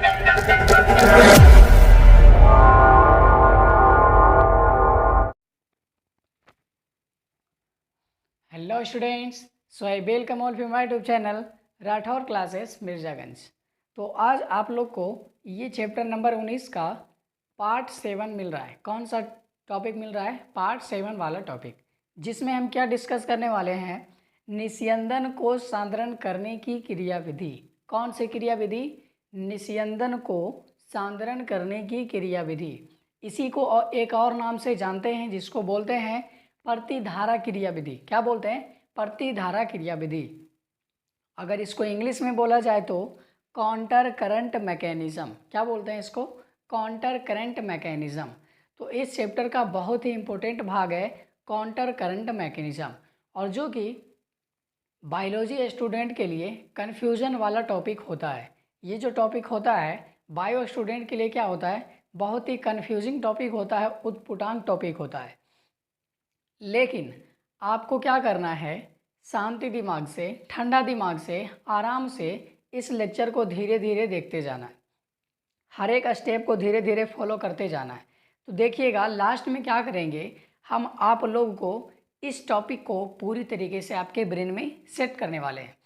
Hello students, so I welcome all to my YouTube channel Rathore classes Mirzaganj. तो आज आप लोग को ये चैप्टर नंबर 19 का पार्ट 7 मिल रहा है। कौन सा टॉपिक मिल रहा है? पार्ट 7 वाला टॉपिक, जिसमें हम क्या डिस्कस करने वाले हैं? निस्यंदन को सांद्रण करने की क्रियाविधि। कौन सी क्रियाविधि? निस्यंदन को सांद्रण करने की क्रियाविधि। इसी को एक और नाम से जानते हैं, जिसको बोलते हैं प्रतिधारा क्रियाविधि। क्या बोलते हैं? प्रतिधारा क्रियाविधि। अगर इसको इंग्लिश में बोला जाए तो काउंटर करंट मैकेनिज्म। क्या बोलते हैं इसको? Counter current mechanism. तो इस चैप्टर का बहुत ही इंपॉर्टेंट भाग है काउंटर करंट मैकेनिज्म, और जो कि बायोलॉजी स्टूडेंट के लिए कन्फ्यूजन वाला टॉपिक होता है। ये जो टॉपिक होता है बायो स्टूडेंट के लिए क्या होता है? बहुत ही कन्फ्यूजिंग टॉपिक होता है, उटपटांग टॉपिक होता है। लेकिन आपको क्या करना है? शांति दिमाग से, ठंडा दिमाग से, आराम से इस लेक्चर को धीरे धीरे देखते जाना है। हर एक स्टेप को धीरे धीरे फॉलो करते जाना है। तो देखिएगा लास्ट में क्या करेंगे, हम आप लोग को इस टॉपिक को पूरी तरीके से आपके ब्रेन में सेट करने वाले हैं।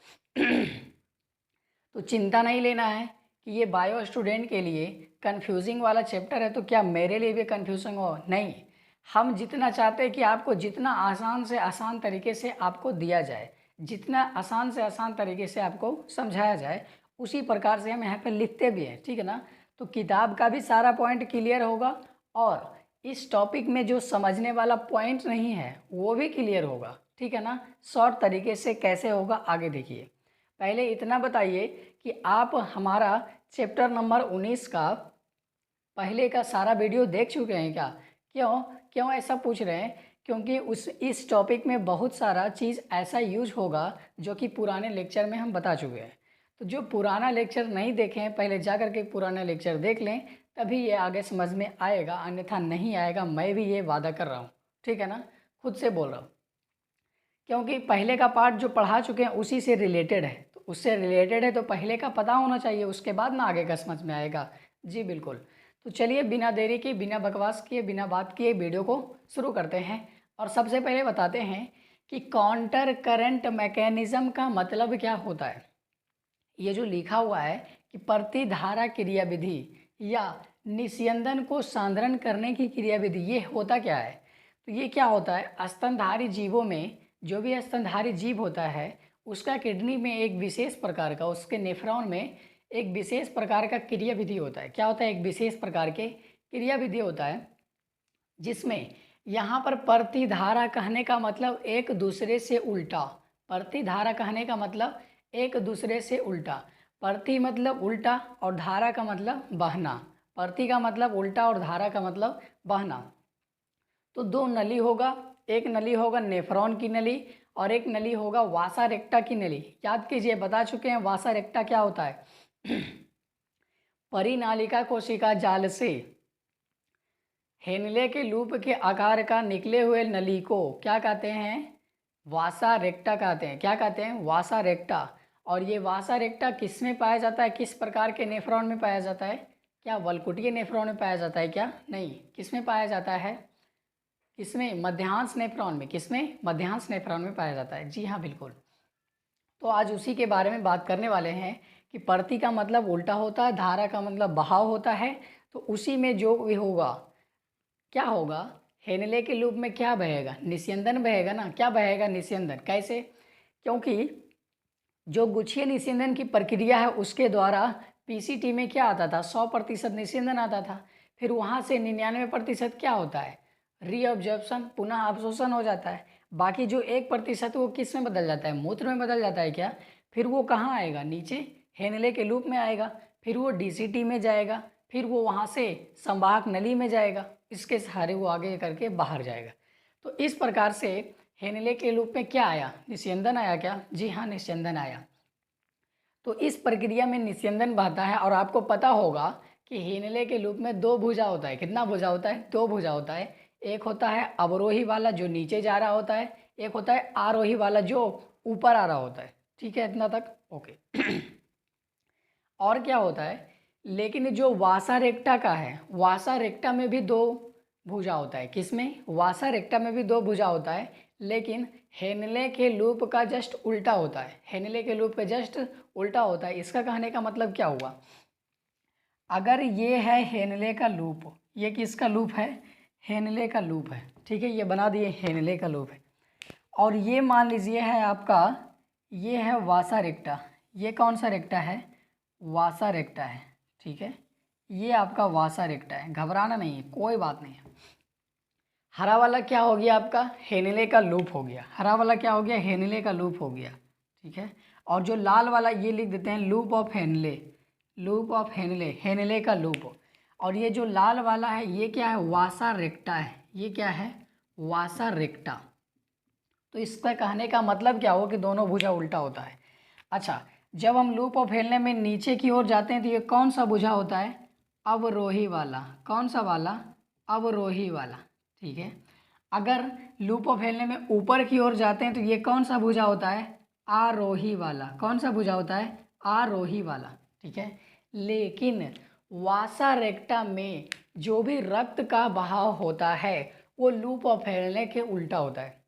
तो चिंता नहीं लेना है कि ये बायो स्टूडेंट के लिए कन्फ्यूजिंग वाला चैप्टर है, तो क्या मेरे लिए भी कन्फ्यूजिंग हो? नहीं। हम जितना चाहते हैं कि आपको जितना आसान से आसान तरीके से आपको दिया जाए, जितना आसान से आसान तरीके से आपको समझाया जाए, उसी प्रकार से हम यहाँ पे लिखते भी हैं, ठीक है ना? तो किताब का भी सारा पॉइंट क्लियर होगा, और इस टॉपिक में जो समझने वाला पॉइंट नहीं है वो भी क्लियर होगा, ठीक है ना? शॉर्ट तरीके से कैसे होगा आगे देखिए। पहले इतना बताइए कि आप हमारा चैप्टर नंबर 19 का पहले का सारा वीडियो देख चुके हैं क्या? क्यों क्यों ऐसा पूछ रहे हैं? क्योंकि इस टॉपिक में बहुत सारा चीज़ ऐसा यूज होगा जो कि पुराने लेक्चर में हम बता चुके हैं। तो जो पुराना लेक्चर नहीं देखे हैं, पहले जा कर के पुराना लेक्चर देख लें, तभी ये आगे समझ में आएगा, अन्यथा नहीं आएगा। मैं भी ये वादा कर रहा हूँ, ठीक है ना? खुद से बोल रहा हूँ, क्योंकि पहले का पार्ट जो पढ़ा चुके हैं उसी से रिलेटेड है। तो उससे रिलेटेड है तो पहले का पता होना चाहिए, उसके बाद ना आगे का समझ में आएगा। जी बिल्कुल। तो चलिए बिना देरी के, बिना बकवास किए, बिना बात किए वीडियो को शुरू करते हैं। और सबसे पहले बताते हैं कि काउंटर करंट मैकेनिज्म का मतलब क्या होता है। ये जो लिखा हुआ है कि प्रतिधारा क्रियाविधि या निस्यंदन को सांद्रण करने की क्रियाविधि, ये होता क्या है? तो ये क्या होता है, स्तनधारी जीवों में, जो भी स्तनधारी जीव होता है उसका किडनी में एक विशेष प्रकार का, उसके नेफ्रॉन में एक विशेष प्रकार का क्रियाविधि होता है। क्या होता है? एक विशेष प्रकार के क्रियाविधि होता है, जिसमें यहाँ पर प्रतिधारा कहने का मतलब एक दूसरे से उल्टा। प्रतिधारा कहने का मतलब एक दूसरे से उल्टा। प्रति मतलब उल्टा और धारा का मतलब बहना। प्रति का मतलब उल्टा और धारा का मतलब बहना। तो दो नली होगा, एक नली होगा नेफ्रॉन की नली और एक नली होगा वासा रेक्टा की नली। याद कीजिए, बता चुके हैं वासा रेक्टा क्या होता है। परिनालिका कोशिका जाल से हेनले के लूप के आकार का निकले हुए नली को क्या कहते हैं? वासा रेक्टा कहते हैं। क्या कहते हैं? वासा रेक्टा। और ये वासा रेक्टा किस में पाया जाता है? किस प्रकार के नेफ्रॉन में पाया जाता है? क्या वल्कुटीय नेफ्रॉन में पाया जाता है क्या? नहीं। किस में पाया जाता है? किसमें? मध्यांश नेफ्रॉन में। किसमें? मध्यांश नेफ्रॉन में पाया जाता है। जी हाँ बिल्कुल। तो आज उसी के बारे में बात करने वाले हैं कि प्रति का मतलब उल्टा होता है, धारा का मतलब बहाव होता है। तो उसी में जो भी होगा, क्या होगा? हेनले के लूप में क्या बहेगा? निस्यंदन बहेगा ना। क्या बहेगा? निस्यंदन। कैसे? क्योंकि जो गुच्छीय निस्यंदन की प्रक्रिया है उसके द्वारा पीसीटी में क्या आता था? 100% निस्यंदन आता था। फिर वहाँ से 99% क्या होता है? रीअब्जॉर्प्शन, पुनः अवशोषण हो जाता है। बाकी जो 1% वो किस में बदल जाता है? मूत्र में बदल जाता है क्या? फिर वो कहाँ आएगा? नीचे हेनले के लूप में आएगा। फिर वो डीसीटी में जाएगा। फिर वो वहाँ से संवाहक नली में जाएगा। इसके सहारे वो आगे करके बाहर जाएगा। तो इस प्रकार से हेनले के लूप में क्या आया? निस्यंदन आया क्या? जी हाँ, निस्यंदन आया। तो इस प्रक्रिया में निस्यंदन बहता है, और आपको पता होगा कि हेनले के लूप में दो भुजा होता है। कितना भुजा होता है? दो भुजा होता है। एक होता है अवरोही वाला जो नीचे जा रहा होता है, एक होता है आरोही वाला जो ऊपर आ रहा होता है। ठीक है, इतना तक ओके। और क्या होता है? लेकिन जो वासा रेक्टा का है, वासा रेक्टा में भी दो भुजा होता है। किसमें? वासा रेक्टा में भी दो भुजा होता है, लेकिन हेनले के लूप का जस्ट उल्टा होता है। हेनले के लूप का जस्ट उल्टा होता है। इसका कहने का मतलब क्या हुआ? अगर ये है हेनले का लूप, ये किसका लूप है? हेनले का लूप है। ठीक है, ये बना दिए हेनले का लूप है। और ये मान लीजिए है आपका, ये है वासा रेक्टा। ये कौन सा रेक्टा है? वासा रेक्टा है। ठीक है, ये आपका वासा रेक्टा है, घबराना नहीं है, कोई बात नहीं है। हरा वाला क्या हो गया आपका? हेनले का लूप हो गया। हरा वाला क्या हो गया? हेनले का लूप हो गया। ठीक है, और जो लाल वाला ये लिख देते हैं loop of Henle, loop of Henle, Henle का लूप। और ये जो लाल वाला है ये क्या है? वासा रेक्टा है। ये क्या है? वासा रेक्टा। तो इसका कहने का मतलब क्या हो कि दोनों भुजा उल्टा होता है। अच्छा, जब हम लूप ऑफ हेलने में नीचे की ओर जाते हैं तो ये कौन सा भुजा होता है? अवरोही वाला। कौन सा वाला? अवरोही वाला। ठीक है, अगर लूप ऑफ हेलने में ऊपर की ओर जाते हैं तो ये कौन सा भुजा होता है? आरोही वाला। कौन सा भुजा होता है? आरोही वाला। ठीक है, लेकिन वासा रेक्टा में जो भी रक्त का बहाव होता है वो लूप ऑफ हेलने के उल्टा होता है।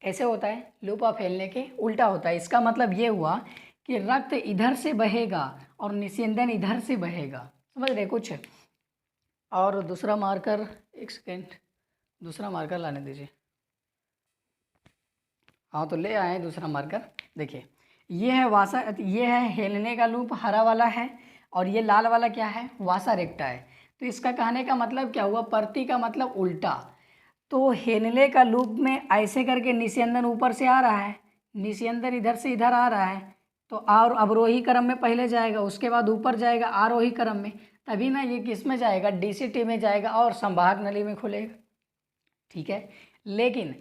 कैसे होता है? लूप ऑफ हेलने के उल्टा होता है। इसका मतलब ये हुआ कि रक्त इधर से बहेगा और निस्यंदन इधर से बहेगा। समझ रहे कुछ? और दूसरा मार्कर, एक सेकेंड, दूसरा मार्कर लाने दीजिए। हाँ, तो ले आए दूसरा मार्कर। देखिए, ये है वासा, ये है हेलने का लूप, हरा वाला है, और ये लाल वाला क्या है? वासा रेक्टा है। तो इसका कहने का मतलब क्या हुआ? प्रति का मतलब उल्टा। तो हेनले का लूप में ऐसे करके निस्यंदन ऊपर से आ रहा है, निस्यंदन इधर से इधर आ रहा है, तो और अवरोही क्रम में पहले जाएगा, उसके बाद ऊपर जाएगा आरोही क्रम में, तभी ना ये किस में जाएगा? डीसीटी में जाएगा और संवाहक नली में खुलेगा। ठीक है, लेकिन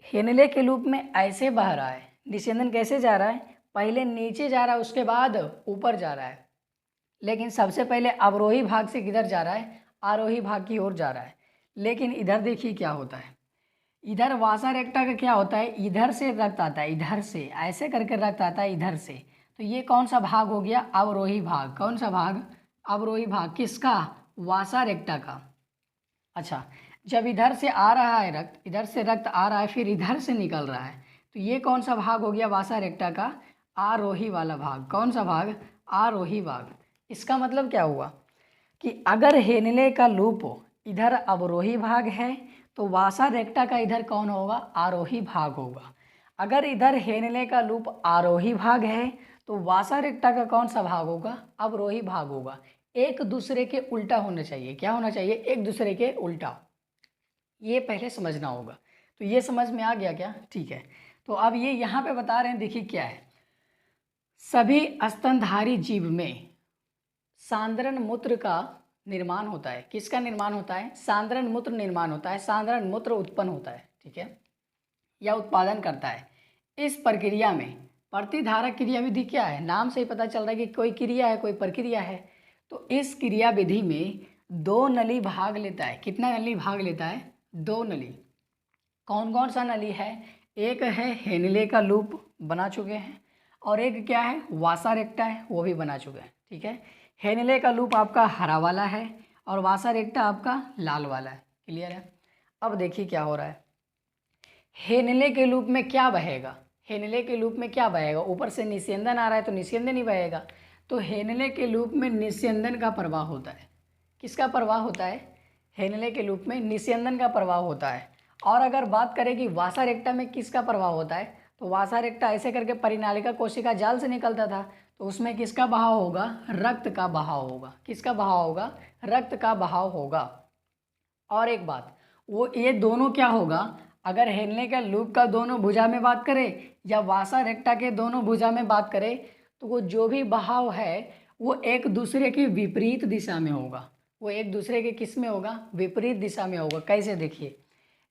हेनले के लूप में ऐसे बह रहा है, निस्यंदन कैसे जा रहा है? पहले नीचे जा रहा है, उसके बाद ऊपर जा रहा है, लेकिन सबसे पहले अवरोही भाग से किधर जा रहा है? आरोही भाग की ओर जा रहा है। लेकिन इधर देखिए क्या होता है, इधर वासा रेक्टा का क्या होता है? इधर से रक्त आता है, इधर से ऐसे करके रक्त आता है इधर से। तो ये कौन सा भाग हो गया? अवरोही भाग। कौन सा भाग? अवरोही भाग। किसका? वासा रेक्टा का। अच्छा, जब इधर से आ रहा है रक्त, इधर से रक्त आ रहा है फिर इधर से निकल रहा है, तो ये कौन सा भाग हो गया वासा रेक्टा का? आरोही वाला भाग। कौन सा भाग? आरोही भाग। इसका मतलब क्या हुआ कि अगर हेनले का लूप इधर अवरोही भाग है तो वासा रेक्टा का इधर कौन होगा? आरोही भाग होगा। अगर इधर हेनले का लूप आरोही भाग है तो वासा रेक्टा का कौन सा भाग होगा? अवरोही भाग होगा। एक दूसरे के उल्टा होना चाहिए। क्या होना चाहिए? एक दूसरे के उल्टा। ये पहले समझना होगा। तो ये समझ में आ गया क्या? ठीक है, तो अब ये यहाँ पे बता रहे हैं, देखिए क्या है, सभी स्तनधारी जीव में सांद्रण मूत्र का निर्माण होता है। किसका निर्माण होता है? सांद्रण मूत्र निर्माण होता है, सांद्रण मूत्र उत्पन्न होता है। ठीक है, या उत्पादन करता है। इस प्रक्रिया में प्रतिधारक क्रिया विधि क्या है? नाम से ही पता चल रहा है कि कोई क्रिया है, कोई प्रक्रिया है। तो इस क्रिया विधि में दो नली भाग लेता है। कितना नली भाग लेता है? दो नली। कौन कौन सा नली है? एक है हेनले का लूप, बना चुके हैं, और एक क्या है? वासा रेक्टा है, वो भी बना चुके हैं। ठीक है, हेनले का लूप आपका हरा वाला है और वासा रेक्टा आपका लाल वाला है। क्लियर है? अब देखिए क्या हो रहा है, हेनले के लूप में क्या बहेगा? हेनले के लूप में क्या बहेगा? ऊपर से निस्यंदन आ रहा है तो निस्यंदन ही बहेगा। तो हेनले के लूप में निस्यंदन का प्रवाह होता है। किसका प्रवाह होता है? हेनले के लूप में निस्यंदन का प्रवाह होता है। और अगर बात करें कि वासा रेक्टा में किसका प्रवाह होता है, तो वासा रेक्टा ऐसे करके परिनालिका कोशिका जाल से निकलता था, तो उसमें किसका बहाव होगा? रक्त का बहाव होगा। किसका बहाव होगा? रक्त का बहाव होगा। और एक बात, वो ये दोनों क्या होगा, अगर हेलने का लूप का दोनों भुजा में बात करें या वासा रेक्टा के दोनों भुजा में बात करें, तो वो जो भी बहाव है वो एक दूसरे की विपरीत दिशा में होगा। वो एक दूसरे के किस में होगा? विपरीत दिशा में होगा। कैसे? देखिए,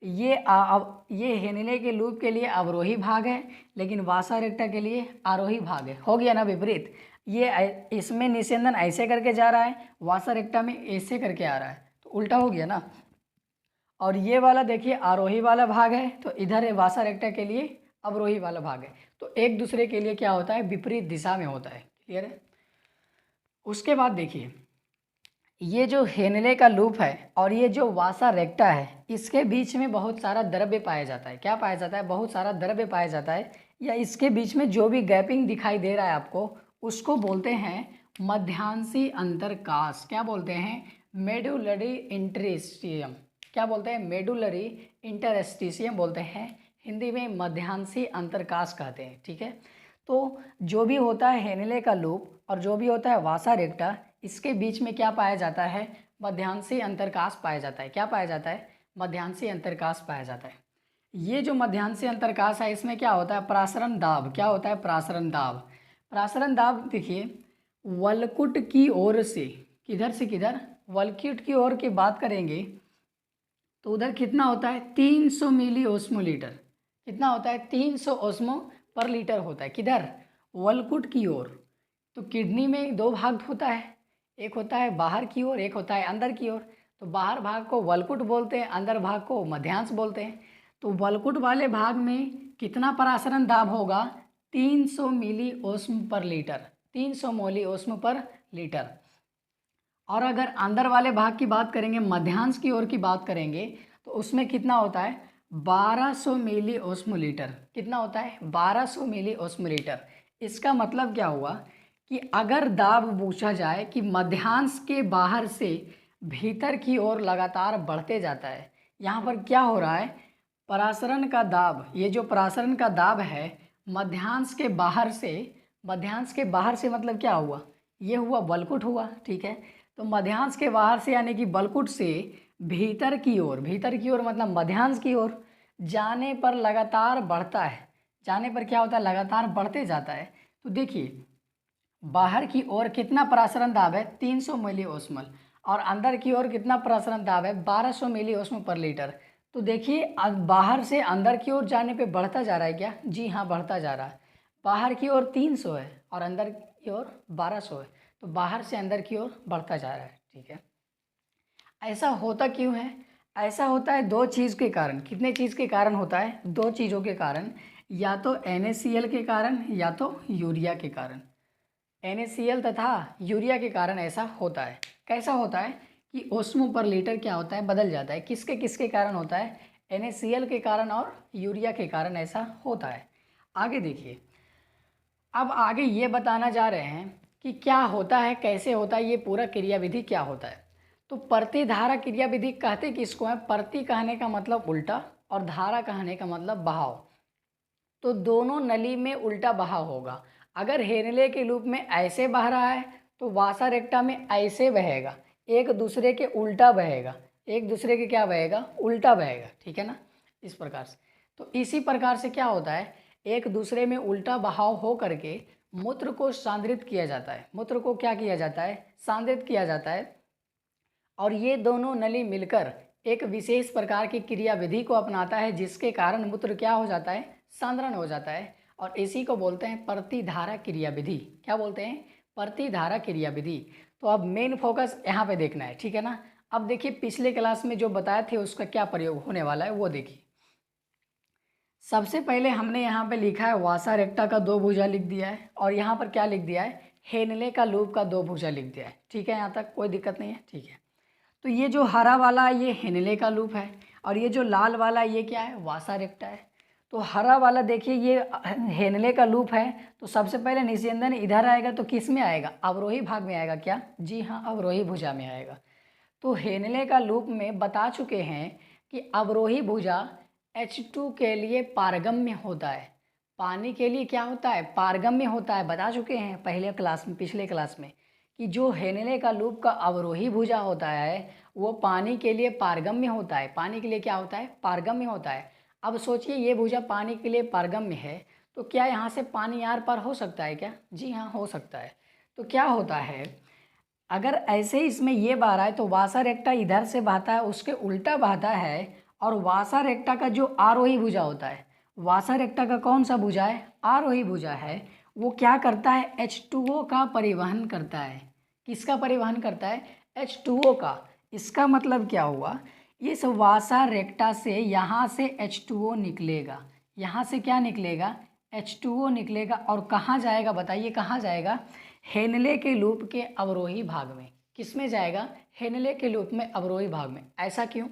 ये हेनले के लूप के लिए अवरोही भाग है, लेकिन वासा रेक्टा के लिए आरोही भाग है। हो गया ना विपरीत? ये इसमें निस्यंदन ऐसे करके जा रहा है, वासा रेक्टा में ऐसे करके आ रहा है, तो उल्टा हो गया ना। और ये वाला देखिए आरोही वाला भाग है, तो इधर है वासा रेक्टा के लिए अवरोही वाला भाग है। तो एक दूसरे के लिए क्या होता है? विपरीत दिशा में होता है। क्लियर है? उसके बाद देखिए, ये जो हेनले का लूप है और ये जो वासा रेक्टा है, इसके बीच में बहुत सारा द्रव्य पाया जाता है। क्या पाया जाता है? बहुत सारा द्रव्य पाया जाता है, या इसके बीच में जो भी गैपिंग दिखाई दे रहा है आपको, उसको बोलते हैं मध्यांशी अंतरकाश। क्या बोलते हैं? Medullary interstitium. क्या बोलते हैं? मेडुलरी इंटरस्टिशियम बोलते हैं, हिंदी में मध्यांशी अंतरकाश कहते हैं। ठीक है, तो जो भी होता है हेनले का लूप और जो भी होता है वासा रेक्टा, इसके बीच में क्या पाया जाता है? मध्यांशी अंतरकाश पाया जाता है। क्या पाया जाता है? मध्यांशी अंतरकाश पाया जाता है। ये जो मध्यांशी अंतरकाश है, इसमें क्या होता है? प्रासरण दाब। क्या होता है? प्रासरण दाब। प्रासरण दाब देखिए, वलकुट की ओर से, किधर से किधर? वलकुट की ओर की बात करेंगे तो उधर कितना होता है? 300 मिली ओस्मोलीटर। कितना होता है? 300 ओस्मो पर लीटर होता है। किधर? वलकुट की ओर। तो किडनी में दो भाग होता है, एक होता है बाहर की ओर, एक होता है अंदर की ओर। तो बाहर भाग को वलकुट बोलते हैं, अंदर भाग को मध्यांश बोलते हैं। तो वलकुट वाले भाग में कितना परासरण दाब होगा? 300 मिली ओस्म पर लीटर। 300 मिली ओस्म पर लीटर। और अगर अंदर वाले भाग की बात करेंगे, मध्यांश की ओर की बात करेंगे, तो उसमें कितना होता है? 1200 मिली ओस्मोलीटर। कितना होता है? 1200 मिली ओस्मोलीटर। इसका मतलब क्या हुआ कि अगर दाब पूछा जाए कि मध्यांश के बाहर से भीतर की ओर लगातार बढ़ते जाता है, यहाँ पर क्या हो रहा है? परासरण का दाब, ये जो परासरण का दाब है मध्यांश के बाहर से, मध्यांश के बाहर से मतलब क्या हुआ? ये हुआ वलकुट हुआ। ठीक है, तो मध्यांश के बाहर से यानी कि बलकुट से भीतर की ओर, भीतर की ओर मतलब मध्यांश की ओर जाने पर लगातार बढ़ता है। जाने पर क्या होता है? लगातार बढ़ते जाता है। तो देखिए, बाहर की ओर कितना परासरण दाब है? 300 मिली ओस्मल। और अंदर की ओर कितना परासरण दाब है? 1200 मिली ओस्मल पर लीटर। तो देखिए, बाहर से अंदर की ओर जाने पे बढ़ता जा रहा है क्या? जी हाँ, बढ़ता जा रहा है। बाहर की ओर 300 है और अंदर की ओर 1200 है, तो बाहर से अंदर की ओर बढ़ता जा रहा है। ठीक है, ऐसा होता क्यों है? ऐसा होता है दो चीज़ के कारण। कितने चीज़ के कारण होता है? दो चीज़ों के कारण, या तो NaCl के कारण या तो यूरिया के कारण। NaCl तथा यूरिया के कारण ऐसा होता है। कैसा होता है कि ओस्मो पर लीटर क्या होता है? बदल जाता है। किसके किसके कारण होता है? NaCl के कारण और यूरिया के कारण ऐसा होता है। आगे देखिए, अब आगे ये बताना जा रहे हैं कि क्या होता है, कैसे होता है, ये पूरा क्रियाविधि क्या होता है। तो प्रतिधारा क्रियाविधि कहते किसको है? प्रति कहने का मतलब उल्टा और धारा कहने का मतलब बहाव। तो दोनों नली में उल्टा बहाव होगा। अगर हेनले के लूप में ऐसे बह रहा है तो वासा रेक्टा में ऐसे बहेगा, एक दूसरे के उल्टा बहेगा। एक दूसरे के क्या बहेगा? उल्टा बहेगा। ठीक है ना, इस प्रकार से। तो इसी प्रकार से क्या होता है? एक दूसरे में उल्टा बहाव हो करके मूत्र को सांद्रित किया जाता है। मूत्र को क्या किया जाता है? सांद्रित किया जाता है। और ये दोनों नली मिलकर एक विशेष प्रकार की क्रियाविधि को अपनाता है, जिसके कारण मूत्र क्या हो जाता है? सांद्रण हो जाता है। और इसी को बोलते हैं प्रतिधारा क्रियाविधि। क्या बोलते हैं? प्रतिधारा क्रियाविधि। तो अब मेन फोकस यहाँ पे देखना है। ठीक है ना, अब देखिए पिछले क्लास में जो बताए थे उसका क्या प्रयोग होने वाला है वो देखिए। सबसे पहले हमने यहाँ पे लिखा है वासा रेक्टा का दो भुजा लिख दिया है, और यहाँ पर क्या लिख दिया है? हेनले का लूप का दो भुजा लिख दिया है। ठीक है, यहाँ तक कोई दिक्कत नहीं है। ठीक है, तो ये जो हरा वाला ये हेनले का लूप है, और ये जो लाल वाला ये क्या है? वासा रेक्टा है। तो हरा वाला देखिए ये हेनले का लूप है, तो सबसे पहले निस्यंदन इधर आएगा तो किस में आएगा? अवरोही भाग में आएगा। क्या? जी हाँ, अवरोही भुजा में आएगा। तो हेनले का लूप में बता चुके हैं कि अवरोही भुजा H2 के लिए पारगम्य होता है। पानी के लिए क्या होता है? पारगम्य होता है। बता चुके हैं पहले क्लास में, पिछले क्लास में, कि जो हेनले का लूप का अवरोही भुजा होता है वो पानी के लिए पारगम्य होता है। पानी के लिए क्या होता है? पारगम्य होता है। अब सोचिए, ये भुजा पानी के लिए पारगम्य है, तो क्या यहाँ से पानी आर पार हो सकता है क्या? जी हाँ, हो सकता है। तो क्या होता है, अगर ऐसे इसमें ये बह रहा है तो वासा रेक्टा इधर से बहता है, उसके उल्टा बहता है। और वासा रेक्टा का जो आरोही भुजा होता है, वासा रेक्टा का कौन सा भुजा है? आरोही भुजा है। वो क्या करता है? H2O का परिवहन करता है। किसका परिवहन करता है? H2O का। इसका मतलब क्या हुआ? इस वासा रेक्टा से यहाँ से H2O निकलेगा। यहाँ से क्या निकलेगा? H2O निकलेगा और कहाँ जाएगा? बताइए कहाँ जाएगा? हेनले के लूप के अवरोही भाग में। किस में जाएगा? हेनले के लूप में अवरोही भाग में। ऐसा क्यों?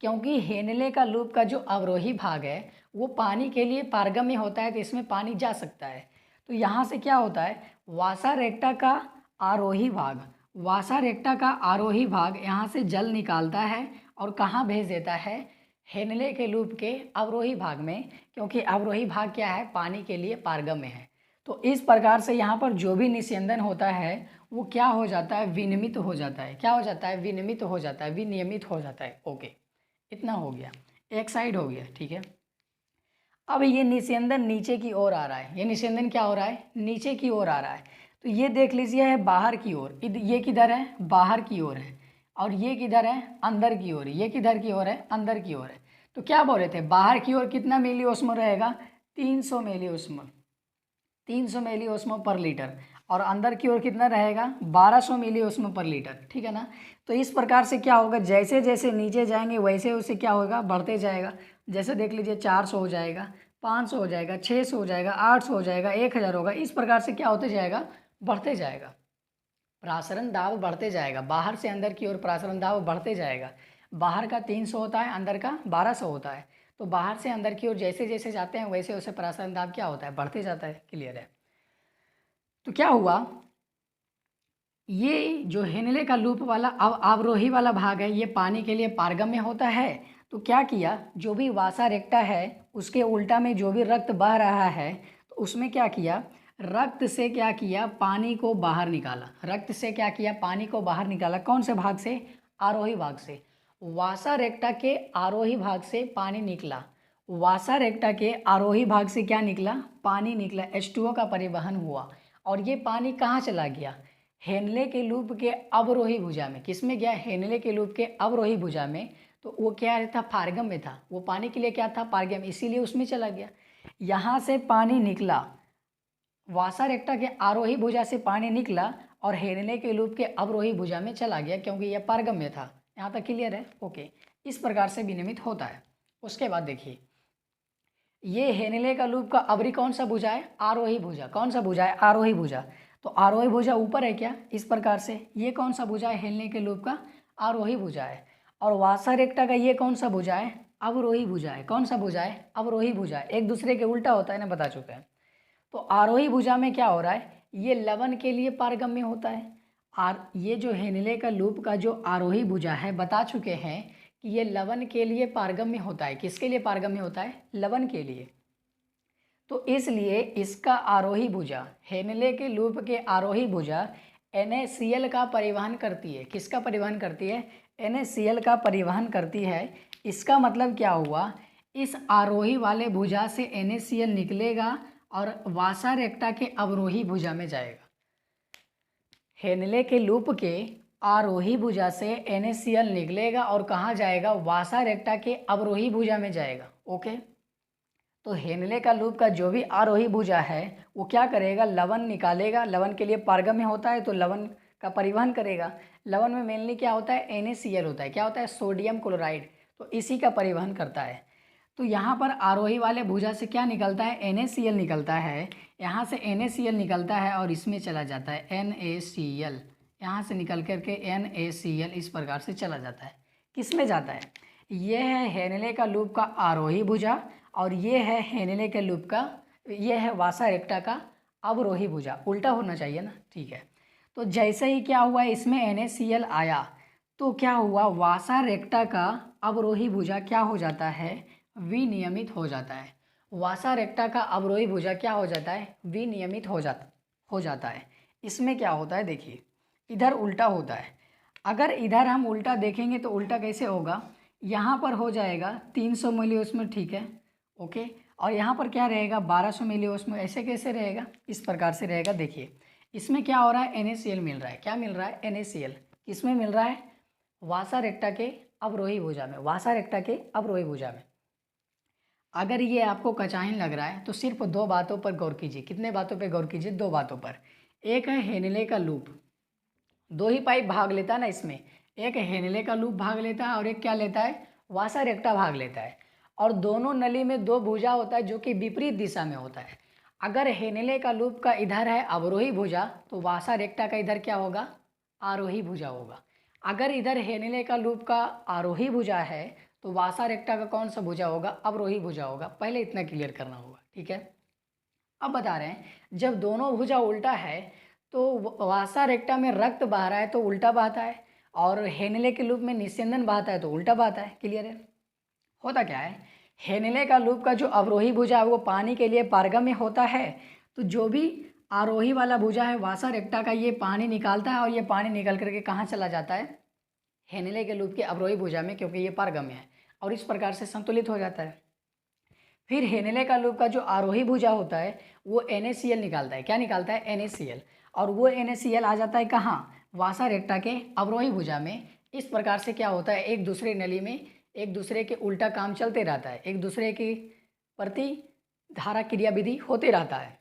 क्योंकि हेनले का लूप का जो अवरोही भाग है वो पानी के लिए पारगम्य होता है, तो इसमें पानी जा सकता है। तो यहाँ से क्या होता है, वासा रेक्टा का आरोही भाग, वासा रेक्टा का आरोही भाग यहाँ से जल निकालता है और कहाँ भेज देता है? हेनले के लूप के अवरोही भाग में, क्योंकि अवरोही भाग क्या है? पानी के लिए पारगम्य है। तो इस प्रकार से यहाँ पर जो भी निस्यंदन होता है वो क्या हो जाता है? विनियमित हो जाता है। क्या हो जाता है? विनियमित हो जाता है, विनियमित हो जाता है। ओके, इतना हो गया, एक साइड हो गया, ठीक है। अब ये निस्यंदन नीचे की ओर आ रहा है, ये निस्यंदन क्या हो रहा है? नीचे की ओर आ रहा है। तो ये देख लीजिए है बाहर की ओर, ये किधर है? बाहर की ओर है। और ये किधर है? अंदर की ओर। ये किधर की ओर है? अंदर की ओर है। तो क्या बोल रहे थे? बाहर की ओर कितना मिली ओस्मोल रहेगा? 300 मिली ओस्मोल, 300 मिली ओस्मोल पर लीटर। और अंदर की ओर कितना रहेगा? 1200 मिली ओस्मोल पर लीटर, ठीक है ना। तो इस प्रकार से क्या होगा, जैसे जैसे नीचे जाएंगे वैसे वैसे क्या होगा? बढ़ते जाएगा। जैसे देख लीजिए 400 हो जाएगा, 500 हो जाएगा, 600 हो जाएगा, 800 हो जाएगा, 1000 होगा। इस प्रकार से क्या होते जाएगा? बढ़ते जाएगा। प्रासरण दाब बढ़ते जाएगा, बाहर से अंदर की ओर प्रासरण दाब बढ़ते जाएगा। बाहर का 300 होता है, अंदर का 1200 होता है। तो बाहर से अंदर की ओर जैसे जैसे जाते हैं वैसे वैसे प्रासरण दाब क्या होता है? बढ़ते जाता है। क्लियर है? तो क्या हुआ, ये जो हेनले का लूप वाला अवरोही वाला भाग है ये पानी के लिए पारगम्य होता है। तो क्या किया, जो भी वासा रेक्टा है उसके उल्टा में जो भी रक्त बह रहा है तो उसमें क्या किया, रक्त से क्या किया? पानी को बाहर निकाला। रक्त से क्या किया? पानी को बाहर निकाला। कौन से भाग से? आरोही भाग से। वासा रेक्टा के आरोही भाग से पानी निकला। वासा रेक्टा के आरोही भाग से क्या निकला? पानी निकला। H2O का परिवहन हुआ। और ये पानी कहाँ चला गया? हेनले के लूप के अवरोही भुजा में। किस में गया? हेनले के लूप के अवरोही भुजा में। तो वो क्या था? पारगम में था। वो पानी के लिए क्या था? पारगम, इसीलिए उसमें चला गया। यहाँ से पानी निकला, वासा रेक्टा के आरोही भुजा से पानी निकला और हेनले के लूप के अवरोही भुजा में चला गया, क्योंकि यह पारगम में था। यहाँ तक क्लियर है? ओके, इस प्रकार से विनियमित होता है। उसके बाद देखिए, ये हेनले का लूप का अवरी कौन सा भुजा है? आरोही भुजा। कौन सा भुजा है? आरोही भुजा। तो आरोही भुजा ऊपर है क्या? इस प्रकार से ये कौन सा भुजा है? हेनले के लूप का आरोही भुजा है। और वासा रेक्टा का ये कौन सा भुजा है? अवरोही भुजा है। कौन सा भुजा है? अवरोही भुजा है। एक दूसरे के उल्टा होता है ना, बता चुके हैं। तो आरोही भुजा में क्या हो रहा है? ये लवन के लिए पारगम्य होता है। ये जो हेनले का लूप का जो आरोही भुजा है बता चुके हैं कि ये लवन के लिए पारगम्य होता है। किसके लिए पारगम्य होता है? लवन के लिए। तो इसलिए इसका आरोही भुजा, हेनले के लूप के आरोही भुजा NaCl का परिवहन करती है। किसका परिवहन करती है? NaCl का परिवहन करती है। इसका मतलब क्या हुआ, इस आरोही वाले भुजा से NaCl निकलेगा और वासा रेक्टा के अवरोही भुजा में जाएगा। हेनले के लूप के आरोही भुजा से NaCl निकलेगा और कहाँ जाएगा? वासा रेक्टा के अवरोही भुजा में जाएगा। ओके, तो हेनले का लूप का जो भी आरोही भुजा है वो क्या करेगा? लवण निकालेगा। लवण के लिए पारगम्य होता है तो लवण का परिवहन करेगा। लवण में मेनली क्या होता है? NaCl होता है। क्या होता है? Sodium chloride. तो इसी का परिवहन करता है। तो यहाँ पर आरोही वाले भुजा से क्या निकलता है? NaCl निकलता है। यहाँ से NaCl निकलता है और इसमें चला जाता है NaCl। यहाँ से निकल करके NaCl इस प्रकार से चला जाता है। किस में जाता है? ये है हेनले का लूप का आरोही भुजा और ये है हेनले के लूप का, ये है वासा रेक्टा का अवरोही भुजा। उल्टा होना चाहिए ना, ठीक है। तो जैसे ही क्या हुआ, इसमें NaCl आया तो क्या हुआ? वासा रेक्टा का अवरोही भुजा क्या हो जाता है? विनियमित हो जाता है। वासा रेक्टा का अवरोही भुजा क्या हो जाता है? विनियमित हो जाता है। इसमें क्या होता है देखिए, इधर उल्टा होता है। अगर इधर हम उल्टा देखेंगे तो उल्टा कैसे होगा? यहाँ पर हो जाएगा 300 मिली उसमें, ठीक है, ओके। और यहाँ पर क्या रहेगा? 1200 मिली उसमें। ऐसे कैसे रहेगा? इस प्रकार से रहेगा। देखिए इसमें क्या हो रहा है? NaCl मिल रहा है। क्या मिल रहा है? NaCl। किसमें मिल रहा है? वासा रेक्टा के अवरोही भुजा में। वासा रेक्टा के अवरोही भुजा में। अगर ये आपको कचाहिन लग रहा है तो सिर्फ दो बातों पर गौर कीजिए। कितने बातों पर गौर कीजिए? दो बातों पर। एक है हेनले का लूप, दो ही पाइप भाग लेता है ना इसमें। एक हेनले का लूप भाग लेता है और एक क्या लेता है? वासा रेक्टा भाग लेता है। और दोनों नली में दो भुजा होता है जो कि विपरीत दिशा में होता है। अगर हेनिले का लूप का इधर है अवरोही भुजा तो वासा रेक्टा का इधर क्या होगा, आरोही भुजा होगा। अगर इधर हेनिले का लूप का आरोही भुजा है तो वासा रेक्टा का कौन सा भुजा होगा, अवरोही भुजा होगा। पहले इतना क्लियर करना होगा, ठीक है। अब बता रहे हैं जब दोनों भुजा उल्टा है तो वासा रेक्टा में रक्त बह रहा है तो उल्टा बहता है, और हेनिले के लूप में निस्यंदन बहता है तो उल्टा बहता है। क्लियर है। होता क्या है, हेनिले का लूप का जो अवरोही भुजा है वो पानी के लिए पारगम्य होता है, तो जो भी आरोही वाला भुजा है वासा रेक्टा का ये पानी निकालता है और ये पानी निकल करके कहाँ चला जाता है, हेनिले के लूप के अवरोही भुजा में, क्योंकि ये पारगम्य है और इस प्रकार से संतुलित हो जाता है। फिर हेनिले का लूप का जो आरोही भुजा होता है वो NaCl निकालता है। क्या निकालता है, NaCl, और वो NaCl आ जाता है कहाँ, वासा रेक्टा के अवरोही भुजा में। इस प्रकार से क्या होता है, एक दूसरे नली में एक दूसरे के उल्टा काम चलते रहता है, एक दूसरे की प्रति धारा क्रियाविधि होते रहता है।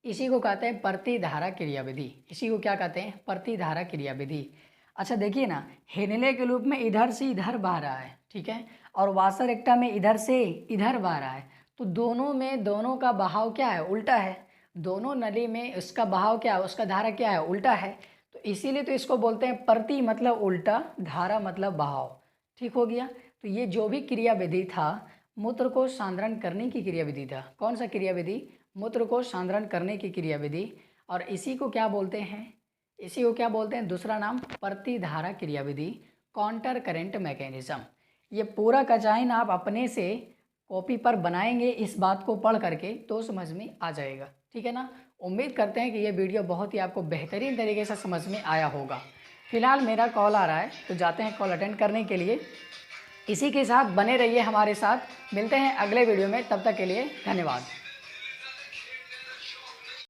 इसी को कहते हैं प्रतिधारा क्रियाविधि। इसी को क्या कहते हैं, प्रतिधारा क्रियाविधि। अच्छा देखिए ना, हेनिले के लूप में इधर से इधर बह रहा है, ठीक है, और वासा रेक्टा में इधर से इधर बह रहा है, तो दोनों में दोनों का बहाव क्या है, उल्टा है। दोनों नली में उसका बहाव क्या है, उसका धारा क्या है, उल्टा है। तो इसीलिए तो इसको बोलते हैं प्रति मतलब उल्टा, धारा मतलब बहाव। ठीक हो गया। तो ये जो भी क्रियाविधि था मूत्र को सांद्रण करने की क्रियाविधि था। कौन सा क्रियाविधि, मूत्र को सांद्रण करने की क्रियाविधि। और इसी को क्या बोलते हैं, इसी को क्या बोलते हैं, दूसरा नाम प्रतिधारा क्रियाविधि, काउंटर करंट मैकेनिज्म। ये पूरा का चाइन आप अपने से कॉपी पर बनाएंगे इस बात को पढ़ करके तो समझ में आ जाएगा, ठीक है ना। उम्मीद करते हैं कि ये वीडियो बहुत ही आपको बेहतरीन तरीके से समझ में आया होगा। फिलहाल मेरा कॉल आ रहा है तो जाते हैं कॉल अटेंड करने के लिए। इसी के साथ बने रहिए हमारे साथ, मिलते हैं अगले वीडियो में, तब तक के लिए धन्यवाद।